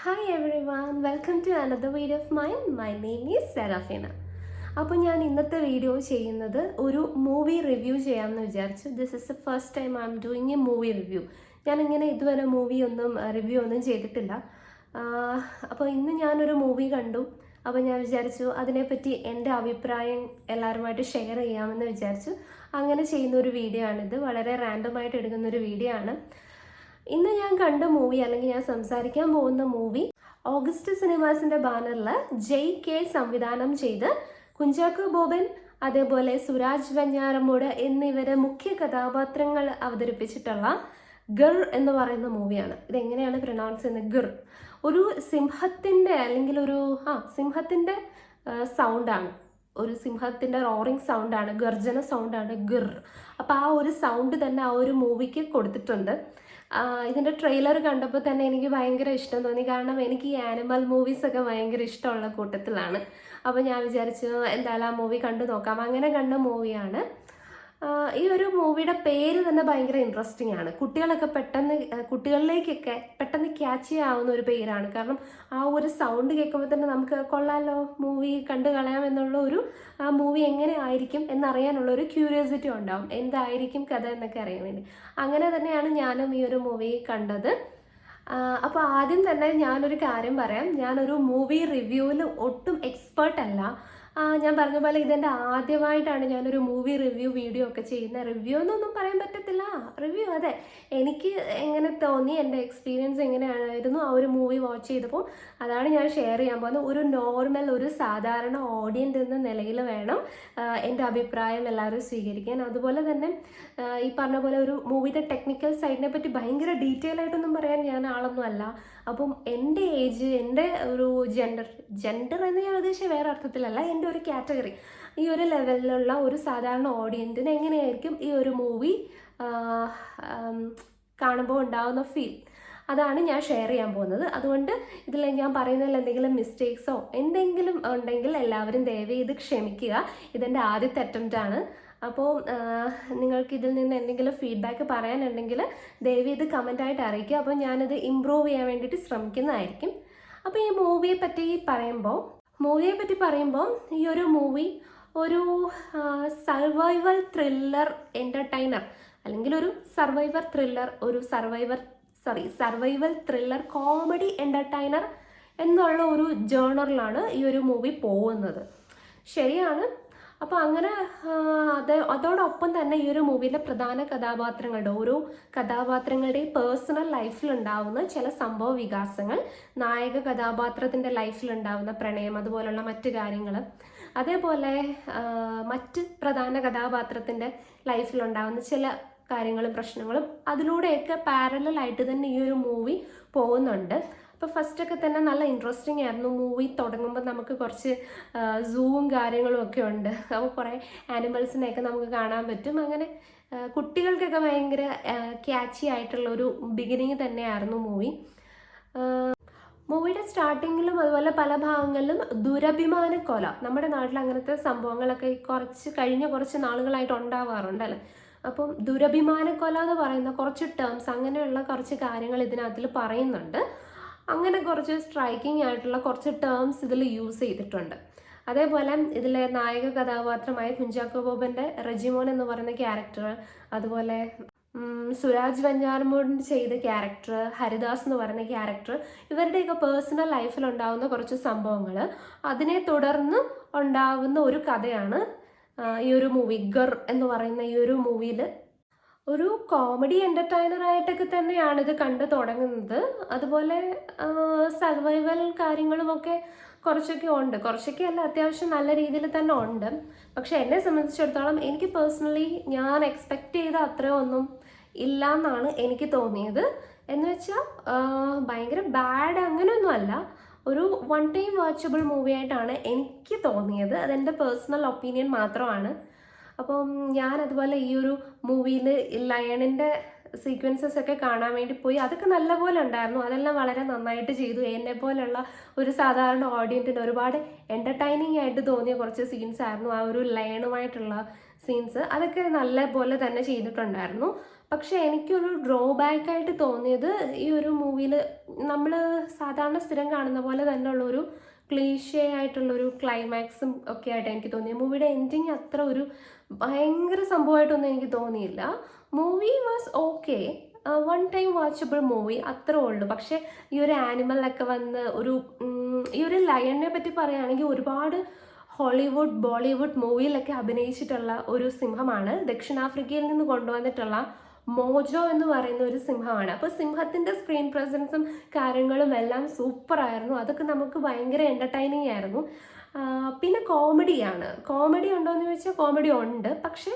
Hi everyone, welcome to another video of mine. My name is Serafina. അപ്പോൾ ഞാൻ ഇന്നത്തെ video ചെയ്യുന്നത് ഒരു മൂവി റിവ്യൂ ചെയ്യാമെന്ന് വിചാരിച്ചു. This is the first time I am doing A movie review. ഞാനിങ്ങനെ ഇതുവരെ റിവ്യൂ ഒന്നും ചെയ്തിട്ടില്ല. അപ്പോൾ ഇന്ന് ഞാനൊരു മൂവി കണ്ടു. അപ്പോൾ ഞാൻ വിചാരിച്ചു അതിനെപ്പറ്റി എൻ്റെ അഭിപ്രായം എല്ലാവരുമായിട്ട് ഷെയർ ചെയ്യാമെന്ന് വിചാരിച്ചു. അങ്ങനെ ചെയ്യുന്ന ഒരു വീഡിയോ ആണിത്. വളരെ റാൻഡമായിട്ട് എടുക്കുന്ന ഒരു വീഡിയോ ആണ്. ഇന്ന് ഞാൻ കണ്ട മൂവി അല്ലെങ്കിൽ ഞാൻ സംസാരിക്കാൻ പോകുന്ന മൂവി ഓഗസ്റ്റ് സിനിമാസിന്റെ ബാനറിൽ JK സംവിധാനം ചെയ്ത് കുഞ്ചാക്കോ ബോബൻ അതേപോലെ സുരാജ് വെഞ്ഞാറമൂട് എന്നിവരെ മുഖ്യ കഥാപാത്രങ്ങൾ അവതരിപ്പിച്ചിട്ടുള്ള ഗർ എന്ന് പറയുന്ന മൂവിയാണ്. ഇതെങ്ങനെയാണ് പ്രൊനൗൺസ് ചെയ്യുന്നത്? ഗർ. ഒരു സിംഹത്തിന്റെ അല്ലെങ്കിൽ സിംഹത്തിന്റെ സൗണ്ടാണ്. ഒരു സിംഹത്തിന്റെ റോറിങ് സൗണ്ടാണ്, ഗർജന സൗണ്ടാണ് ഗർ. അപ്പം ആ ഒരു സൗണ്ട് തന്നെ ആ ഒരു മൂവിക്ക് കൊടുത്തിട്ടുണ്ട്. ഇതിൻ്റെ ട്രെയിലർ കണ്ടപ്പോൾ തന്നെ എനിക്ക് ഭയങ്കര ഇഷ്ടം തോന്നി. കാരണം എനിക്ക് ഈ ആനിമൽ മൂവീസൊക്കെ ഭയങ്കര ഇഷ്ടമുള്ള കൂട്ടത്തിലാണ്. അപ്പോൾ ഞാൻ വിചാരിച്ചു എന്തായാലും ആ മൂവി കണ്ടു നോക്കാം. അങ്ങനെ കണ്ട മൂവിയാണ്. ഈ ഒരു മൂവിയുടെ പേര് തന്നെ ഭയങ്കര ഇൻട്രസ്റ്റിംഗ് ആണ്. കുട്ടികളിലേക്കൊക്കെ പെട്ടെന്ന് ക്യാച്ച് ചെയ്യാവുന്ന ഒരു പേരാണ്. കാരണം ആ ഒരു സൗണ്ട് കേൾക്കുമ്പോൾ തന്നെ നമുക്ക് കൊള്ളാലോ, മൂവി കണ്ടു കളയാം എന്നുള്ള ഒരു മൂവി എങ്ങനെ ആയിരിക്കും എന്നറിയാനുള്ള ഒരു ക്യൂരിയോസിറ്റി ഉണ്ടാവും. എന്തായിരിക്കും കഥ എന്നൊക്കെ അറിയാൻ വേണ്ടി. അങ്ങനെ തന്നെയാണ് ഞാനും ഈ ഒരു മൂവി കണ്ടത്. അപ്പോൾ ആദ്യം തന്നെ ഞാനൊരു കാര്യം പറയാം. ഞാനൊരു മൂവി റിവ്യൂവിൽ ഒട്ടും എക്സ്പേർട്ട് അല്ല. ഞാൻ പറഞ്ഞ പോലെ ഇതെൻ്റെ ആദ്യമായിട്ടാണ് ഞാനൊരു മൂവി റിവ്യൂ വീഡിയോ ഒക്കെ ചെയ്യുന്നത്. റിവ്യൂ എന്നൊന്നും പറയാൻ പറ്റത്തില്ല. റിവ്യൂ അതെ, എനിക്ക് എങ്ങനെ തോന്നി, എൻ്റെ എക്സ്പീരിയൻസ് എങ്ങനെയായിരുന്നു ആ ഒരു മൂവി വാച്ച് ചെയ്തപ്പോൾ അതാണ് ഞാൻ ഷെയർ ചെയ്യാൻ പോകുന്നത്. ഒരു സാധാരണ ഓഡിയൻസ് എന്ന നിലയിൽ വേണം എൻ്റെ അഭിപ്രായം എല്ലാവരും സ്വീകരിക്കാൻ. അതുപോലെ തന്നെ ഈ പറഞ്ഞ പോലെ ഒരു മൂവിയുടെ ടെക്നിക്കൽ സൈഡിനെ പറ്റി ഭയങ്കര ഡീറ്റെയിൽ ആയിട്ടൊന്നും പറയാൻ ഞാൻ ആളൊന്നും അല്ല. അപ്പം എൻ്റെ ഏജ്, എൻ്റെ ഒരു ജെൻഡർ എന്ന് ഞാൻ ഉദ്ദേശിച്ച വേറെ അർത്ഥത്തിലല്ല, എൻ്റെ ഒരു കാറ്റഗറി, ഈ ഒരു ലെവലിലുള്ള ഒരു സാധാരണ ഓഡിയൻസിന് എങ്ങനെയായിരിക്കും ഈ ഒരു മൂവി കാണുമ്പോൾ ഉണ്ടാകുന്ന ഫീൽ, അതാണ് ഞാൻ ഷെയർ ചെയ്യാൻ പോകുന്നത്. അതുകൊണ്ട് ഇതിൽ ഞാൻ പറയുന്നതിൽ എന്തെങ്കിലും മിസ്റ്റേക്സോ എന്തെങ്കിലും ഉണ്ടെങ്കിൽ എല്ലാവരും ദയവേത് ക്ഷമിക്കുക. ഇതെൻ്റെ ആദ്യത്തെ അറ്റംപ്റ്റ് ആണ്. അപ്പോൾ നിങ്ങൾക്ക് ഇതിൽ നിന്ന് എന്തെങ്കിലും ഫീഡ്ബാക്ക് പറയാനുണ്ടെങ്കിൽ ദയവേത് കമൻറ്റായിട്ട് അറിയിക്കുക. അപ്പോൾ ഞാനത് ഇമ്പ്രൂവ് ചെയ്യാൻ വേണ്ടിയിട്ട് ശ്രമിക്കുന്നതായിരിക്കും. അപ്പോൾ ഈ മൂവിയെ പറ്റി പറയുമ്പോൾ ഈ ഒരു മൂവി ഒരു സർവൈവൽ ത്രില്ലർ എൻ്റർടൈനർ അല്ലെങ്കിൽ ഒരു സർവൈവൽ ത്രില്ലർ കോമഡി എൻ്റർടൈനർ എന്നുള്ള ഒരു ജേണറിലാണ് ഈ ഒരു മൂവി പോകുന്നത്. ശരിയാണ്. അപ്പോൾ അങ്ങനെ അതോടൊപ്പം തന്നെ ഈ ഒരു മൂവിയിലെ പ്രധാന ഓരോ കഥാപാത്രങ്ങളുടെയും പേഴ്സണൽ ലൈഫിലുണ്ടാവുന്ന ചില സംഭവ വികാസങ്ങൾ, നായക കഥാപാത്രത്തിൻ്റെ ലൈഫിലുണ്ടാവുന്ന പ്രണയം, അതുപോലുള്ള മറ്റു കാര്യങ്ങൾ, അതേപോലെ മറ്റ് പ്രധാന കഥാപാത്രത്തിൻ്റെ ലൈഫിലുണ്ടാവുന്ന ചില കാര്യങ്ങളും പ്രശ്നങ്ങളും, അതിലൂടെയൊക്കെ പാരലലായിട്ട് തന്നെ ഈ ഒരു മൂവി പോകുന്നുണ്ട്. അപ്പോൾ ഫസ്റ്റൊക്കെ തന്നെ നല്ല ഇൻട്രസ്റ്റിംഗ് ആയിരുന്നു. മൂവി തുടങ്ങുമ്പോൾ നമുക്ക് കുറച്ച് സൂവും കാര്യങ്ങളും ഒക്കെ ഉണ്ട്. അപ്പോൾ കുറേ ആനിമൽസിനെയൊക്കെ നമുക്ക് കാണാൻ പറ്റും. അങ്ങനെ കുട്ടികൾക്കൊക്കെ ഭയങ്കര ക്യാച്ചി ആയിട്ടുള്ള ഒരു ബിഗിനിങ് തന്നെയായിരുന്നു മൂവി. മൂവിയുടെ സ്റ്റാർട്ടിങ്ങിലും അതുപോലെ പല ഭാഗങ്ങളിലും ദുരഭിമാനക്കൊല, നമ്മുടെ നാട്ടിൽ അങ്ങനത്തെ സംഭവങ്ങളൊക്കെ കഴിഞ്ഞ കുറച്ച് നാളുകളായിട്ട് ഉണ്ടാവാറുണ്ടല്ലേ. അപ്പം ദുരഭിമാനക്കൊല എന്ന് പറയുന്ന കുറച്ച് ടേംസ്, അങ്ങനെയുള്ള കുറച്ച് കാര്യങ്ങൾ ഇതിനകത്തിൽ പറയുന്നുണ്ട്. അങ്ങനെ കുറച്ച് സ്ട്രൈക്കിംഗ് ആയിട്ടുള്ള കുറച്ച് ടേംസ് ഇതിൽ യൂസ് ചെയ്തിട്ടുണ്ട്. അതേപോലെ ഇതിലെ നായക കഥാപാത്രമായ കുഞ്ചാക്കോ ബോബൻ്റെ റെജിമോൻ എന്ന് പറയുന്ന ക്യാരക്ടർ, അതുപോലെ സുരാജ് വെഞ്ഞാറമൂട് ചെയ്ത ക്യാരക്ടർ, ഹരിദാസ് എന്ന് പറയുന്ന ക്യാരക്ടർ, ഇവരുടെയൊക്കെ പേഴ്സണൽ ലൈഫിലുണ്ടാവുന്ന കുറച്ച് സംഭവങ്ങൾ, അതിനെ തുടർന്ന് ഉണ്ടാവുന്ന ഒരു കഥയാണ് ഈ ഒരു മൂവി ഗർ എന്ന് പറയുന്ന ഈ ഒരു മൂവിയിൽ. ഒരു കോമഡി എൻ്റർടൈനർ ആയിട്ടൊക്കെ തന്നെയാണ് ഇത് കണ്ടു തുടങ്ങുന്നത്. അതുപോലെ സർവൈവൽ കാര്യങ്ങളുമൊക്കെ കുറച്ചൊക്കെ ഉണ്ട്, കുറച്ചൊക്കെ അല്ല, അത്യാവശ്യം നല്ല രീതിയിൽ തന്നെ ഉണ്ട്. പക്ഷെ എന്നെ സംബന്ധിച്ചിടത്തോളം എനിക്ക് പേഴ്സണലി ഞാൻ എക്സ്പെക്റ്റ് ചെയ്ത അത്രയൊന്നും ഇല്ല എന്നാണ് എനിക്ക് തോന്നിയത്. എന്ന് വെച്ചാൽ ഭയങ്കര ബാഡ് അങ്ങനെയൊന്നും അല്ല, ഒരു വൺ ടൈം വാച്ചബിൾ മൂവി ആയിട്ടാണ് എനിക്ക് തോന്നിയത്. അതെൻ്റെ പേഴ്സണൽ ഒപ്പീനിയൻ മാത്രമാണ്. അപ്പം ഞാൻ അതുപോലെ ഈ ഒരു മൂവിയിൽ ലയണിൻ്റെ സീക്വൻസസ് ഒക്കെ കാണാൻ വേണ്ടി പോയി. അതൊക്കെ നല്ലപോലെ ഉണ്ടായിരുന്നു. അതെല്ലാം വളരെ നന്നായിട്ട് ചെയ്തു. എന്നെ പോലുള്ള ഒരു സാധാരണ ഓഡിയൻസിന് ഒരുപാട് എൻ്റർടൈനിങ് ആയിട്ട് തോന്നിയ കുറച്ച് സീൻസ് ആയിരുന്നു. ആ ഒരു ലയണുമായിട്ടുള്ള സീൻസ് അതൊക്കെ നല്ല പോലെ തന്നെ ചെയ്തിട്ടുണ്ടായിരുന്നു. പക്ഷെ എനിക്കൊരു ഡ്രോബാക്ക് ആയിട്ട് തോന്നിയത് ഈ ഒരു മൂവിയിൽ നമ്മൾ സാധാരണ സ്ഥിരം കാണുന്ന പോലെ തന്നെ ഉള്ളൊരു ക്ലീഷേ ആയിട്ടുള്ളൊരു ക്ലൈമാക്സും ഒക്കെ ആയിട്ട് എനിക്ക് തോന്നി. മൂവിയുടെ എൻഡിങ് അത്ര ഒരു ഭയങ്കര സംഭവമായിട്ടൊന്നും എനിക്ക് തോന്നിയില്ല. Movie was okay, one time watchable movie അത്രേ ഉള്ളൂ. പക്ഷെ ഈ ഒരു ആനിമലൊക്കെ വന്ന് ഈ ഒരു ലയണിനെ പറ്റി പറയുകയാണെങ്കിൽ ഒരുപാട് ഹോളിവുഡ് ബോളിവുഡ് മൂവിയിലൊക്കെ അഭിനയിച്ചിട്ടുള്ള ഒരു സിംഹമാണ്. ദക്ഷിണാഫ്രിക്കയിൽ നിന്ന് കൊണ്ടുവന്നിട്ടുള്ള മോജോ എന്ന് പറയുന്ന ഒരു സിംഹമാണ്. അപ്പോൾ സിംഹത്തിൻ്റെ സ്ക്രീൻ പ്രസൻസും കാര്യങ്ങളും എല്ലാം സൂപ്പറായിരുന്നു. അതൊക്കെ നമുക്ക് ഭയങ്കര എൻ്റർടൈനിങ് ആയിരുന്നു. പിന്നെ കോമഡിയാണ്. കോമഡി ഉണ്ടോ എന്ന് ചോദിച്ചാൽ കോമഡി ഉണ്ട്. പക്ഷെ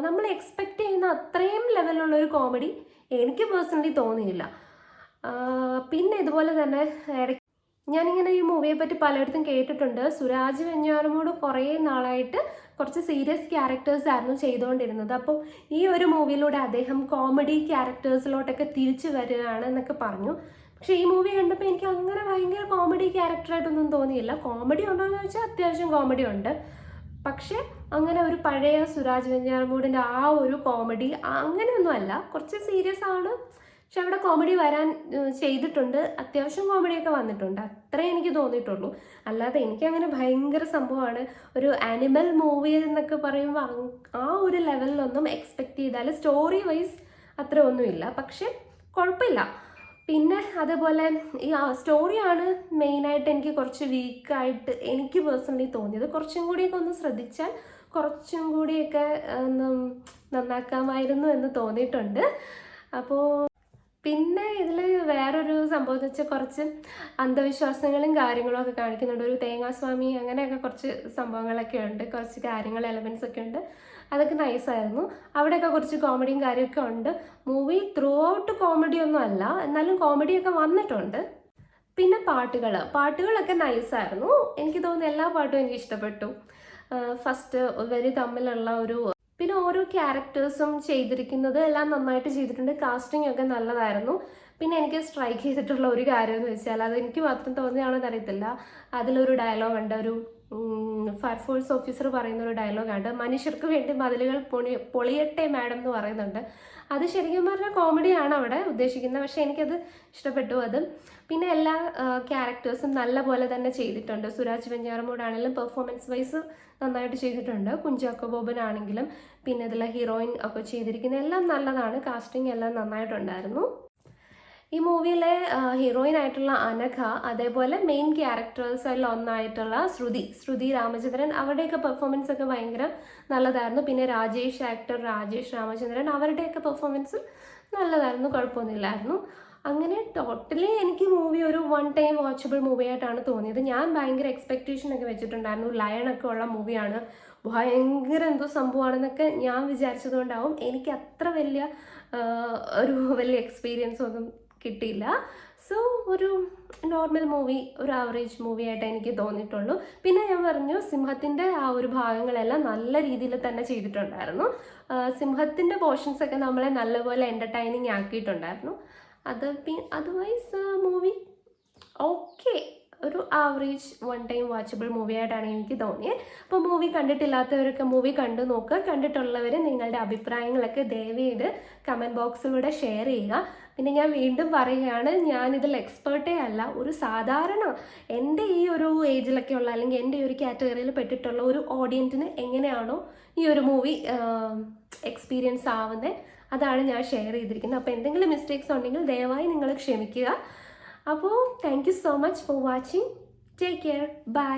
നമ്മൾ എക്സ്പെക്റ്റ് ചെയ്യുന്ന അത്രയും ലെവലുള്ളൊരു കോമഡി എനിക്ക് പേഴ്സണലി തോന്നിയില്ല. പിന്നെ ഇതുപോലെ തന്നെ ഞാനിങ്ങനെ ഈ മൂവിയെ പറ്റി പലയിടത്തും കേട്ടിട്ടുണ്ട്. സുരാജ് വെഞ്ഞാറമൂട് കുറേ നാളായിട്ട് കുറച്ച് സീരിയസ് ക്യാരക്ടേഴ്സ് ആയിരുന്നു ചെയ്തുകൊണ്ടിരുന്നത്. അപ്പോൾ ഈ ഒരു മൂവിയിലൂടെ അദ്ദേഹം കോമഡി ക്യാരക്ടേഴ്സിലോട്ടൊക്കെ തിരിച്ചു വരികയാണ് എന്നൊക്കെ പറഞ്ഞു. പക്ഷേ ഈ മൂവി കണ്ടപ്പോൾ എനിക്ക് അങ്ങനെ ഭയങ്കര കോമഡി ക്യാരക്ടറായിട്ടൊന്നും തോന്നിയില്ല. കോമഡി ഉണ്ടോ എന്ന് ചോദിച്ചാൽ അത്യാവശ്യം കോമഡി ഉണ്ട്. പക്ഷെ അങ്ങനെ ഒരു പഴയ സുരാജ് വെഞ്ഞാറമൂടിൻ്റെ ആ ഒരു കോമഡി അങ്ങനെയൊന്നും അല്ല. കുറച്ച് സീരിയസ് ആണ്, പക്ഷെ അവിടെ കോമഡി വരാൻ ചെയ്തിട്ടുണ്ട്. അത്യാവശ്യം കോമഡിയൊക്കെ വന്നിട്ടുണ്ട്. അത്രേ എനിക്ക് തോന്നിയിട്ടുള്ളൂ. അല്ലാതെ എനിക്കങ്ങനെ ഭയങ്കര സംഭവമാണ് ഒരു ആനിമൽ മൂവി എന്നൊക്കെ പറയുമ്പോൾ ആ ഒരു ലെവലിലൊന്നും എക്സ്പെക്റ്റ് ചെയ്താൽ സ്റ്റോറി വൈസ് അത്ര ഒന്നുമില്ല. പക്ഷെ കുഴപ്പമില്ല. പിന്നെ അതേപോലെ ഈ സ്റ്റോറിയാണ് മെയിനായിട്ട് എനിക്ക് കുറച്ച് വീക്കായിട്ട് എനിക്ക് പേഴ്സണലി തോന്നിയത്. കുറച്ചും കൂടിയൊക്കെ ഒന്ന് ശ്രദ്ധിച്ചാൽ കുറച്ചും കൂടിയൊക്കെ നന്നാക്കാമായിരുന്നു എന്ന് തോന്നിയിട്ടുണ്ട്. അപ്പോൾ പിന്നെ ഇതിൽ വേറൊരു സംഭവം എന്ന് വെച്ചാൽ കുറച്ച് അന്ധവിശ്വാസങ്ങളും കാര്യങ്ങളും ഒക്കെ കാണിക്കുന്നുണ്ട്. ഒരു തേങ്ങാസ്വാമി അങ്ങനെയൊക്കെ കുറച്ച് സംഭവങ്ങളൊക്കെ ഉണ്ട്, കുറച്ച് കാര്യങ്ങൾ എലമെൻസ് ഒക്കെ ഉണ്ട്. അതൊക്കെ നൈസായിരുന്നു. അവിടെയൊക്കെ കുറച്ച് കോമഡിയും കാര്യമൊക്കെ ഉണ്ട്. മൂവി ത്രൂ ഔട്ട് കോമഡി ഒന്നും അല്ല, എന്നാലും കോമഡിയൊക്കെ വന്നിട്ടുണ്ട്. പിന്നെ പാട്ടുകളൊക്കെ നൈസായിരുന്നു. എനിക്ക് തോന്നുന്നു എല്ലാ പാട്ടും എനിക്ക് ഇഷ്ടപ്പെട്ടു. ഫസ്റ്റ് ഇവർ തമ്മിലുള്ള പിന്നെ ഓരോ ക്യാരക്ടേഴ്സും ചെയ്തിരിക്കുന്നത് എല്ലാം നന്നായിട്ട് ചെയ്തിട്ടുണ്ട്. കാസ്റ്റിംഗ് ഒക്കെ നല്ലതായിരുന്നു. പിന്നെ എനിക്ക് സ്ട്രൈക്ക് ചെയ്തിട്ടുള്ള ഒരു കാര്യം എന്ന് വെച്ചാൽ അത് എനിക്ക് മാത്രം തോന്നിയാണോ എന്നറിയത്തില്ല. അതിലൊരു ഡയലോഗുണ്ട്, ഒരു ഫയർഫോഴ്സ് ഓഫീസർ പറയുന്ന ഒരു ഡയലോഗുണ്ട്, മനുഷ്യർക്ക് വേണ്ടി മതിലുകൾ പൊളിയട്ടെ മാഡം എന്ന് പറയുന്നുണ്ട്. അത് ശരിക്കും പറഞ്ഞാൽ കോമഡിയാണ് അവിടെ ഉദ്ദേശിക്കുന്നത്. പക്ഷെ എനിക്കത് ഇഷ്ടപ്പെട്ടു. അത് പിന്നെ എല്ലാ ക്യാരക്ടേഴ്സും നല്ല പോലെ തന്നെ ചെയ്തിട്ടുണ്ട്. സുരാജ് വെഞ്ഞാറമൂടാണെങ്കിലും പെർഫോമൻസ് വൈസ് നന്നായിട്ട് ചെയ്തിട്ടുണ്ട്. കുഞ്ചാക്കോ ബോബനാണെങ്കിലും പിന്നെ ഇതിലെ ഹീറോയിൻ ഒക്കെ ചെയ്തിരിക്കുന്ന എല്ലാം നല്ലതാണ്. കാസ്റ്റിംഗ് എല്ലാം നന്നായിട്ടുണ്ടായിരുന്നു. ഈ മൂവിയിലെ ഹീറോയിൻ ആയിട്ടുള്ള അനഘ, അതേപോലെ മെയിൻ ക്യാരക്ടേഴ്സിൽ ഒന്നായിട്ടുള്ള ശ്രുതി രാമചന്ദ്രൻ, അവരുടെയൊക്കെ പെർഫോമൻസ് ഒക്കെ ഭയങ്കര നല്ലതായിരുന്നു. പിന്നെ ആക്ടർ രാജേഷ് രാമചന്ദ്രൻ, അവരുടെയൊക്കെ പെർഫോമൻസ് നല്ലതായിരുന്നു, കുഴപ്പമൊന്നുമില്ലായിരുന്നു. അങ്ങനെ ടോട്ടലി എനിക്ക് മൂവി ഒരു വൺ ടൈം വാച്ചബിൾ മൂവി ആയിട്ടാണ് തോന്നിയത്. ഞാൻ ഭയങ്കര എക്സ്പെക്റ്റേഷൻ ഒക്കെ വെച്ചിട്ടുണ്ടായിരുന്നു. ലയണൊക്കെ ഉള്ള മൂവിയാണ്, ഭയങ്കര എന്തോ സംഭവമാണെന്നൊക്കെ ഞാൻ വിചാരിച്ചതുകൊണ്ടാവും എനിക്ക് അത്ര വലിയ എക്സ്പീരിയൻസ് ഒന്നും കിട്ടിയില്ല. സോ ഒരു നോർമൽ മൂവി, ഒരു ആവറേജ് മൂവി ആയിട്ട് എനിക്ക് തോന്നിയിട്ടുള്ളൂ. പിന്നെ ഞാൻ പറഞ്ഞു സിംഹത്തിൻ്റെ ആ ഒരു ഭാഗങ്ങളെല്ലാം നല്ല രീതിയിൽ തന്നെ ചെയ്തിട്ടുണ്ടായിരുന്നു. സിംഹത്തിൻ്റെ പോർഷൻസ് ഒക്കെ നമ്മളെ നല്ലപോലെ എൻ്റർടൈനിങ് ആക്കിയിട്ടുണ്ടായിരുന്നു. അതർവൈസ് മൂവി ഓക്കെ, ഒരു average one time watchable movie ആയിട്ടാണ് എനിക്ക് തോന്നിയത്. അപ്പോൾ മൂവി കണ്ടിട്ടില്ലാത്തവരൊക്കെ മൂവി കണ്ടു നോക്കുക. കണ്ടിട്ടുള്ളവർ നിങ്ങളുടെ അഭിപ്രായങ്ങളൊക്കെ ദയവേത് കമൻറ്റ് ബോക്സിലൂടെ ഷെയർ ചെയ്യുക. പിന്നെ ഞാൻ വീണ്ടും പറയുകയാണ്, ഞാനിതിൽ എക്സ്പേർട്ടേ അല്ല, ഒരു സാധാരണ എൻ്റെ ഈ ഒരു ഏജിലൊക്കെ ഉള്ള അല്ലെങ്കിൽ എൻ്റെ ഈ ഒരു കാറ്റഗറിയിൽ പെട്ടിട്ടുള്ള ഒരു ഓഡിയൻസിന് എങ്ങനെയാണോ ഈ ഒരു മൂവി എക്സ്പീരിയൻസ് ആവുന്നത് അതാണ് ഞാൻ ഷെയർ ചെയ്തിരിക്കുന്നത്. അപ്പോൾ എന്തെങ്കിലും മിസ്റ്റേക്സ് ഉണ്ടെങ്കിൽ ദയവായി നിങ്ങൾ ക്ഷമിക്കുക. അപ്പോൾ thank you so much for watching. Take care. By.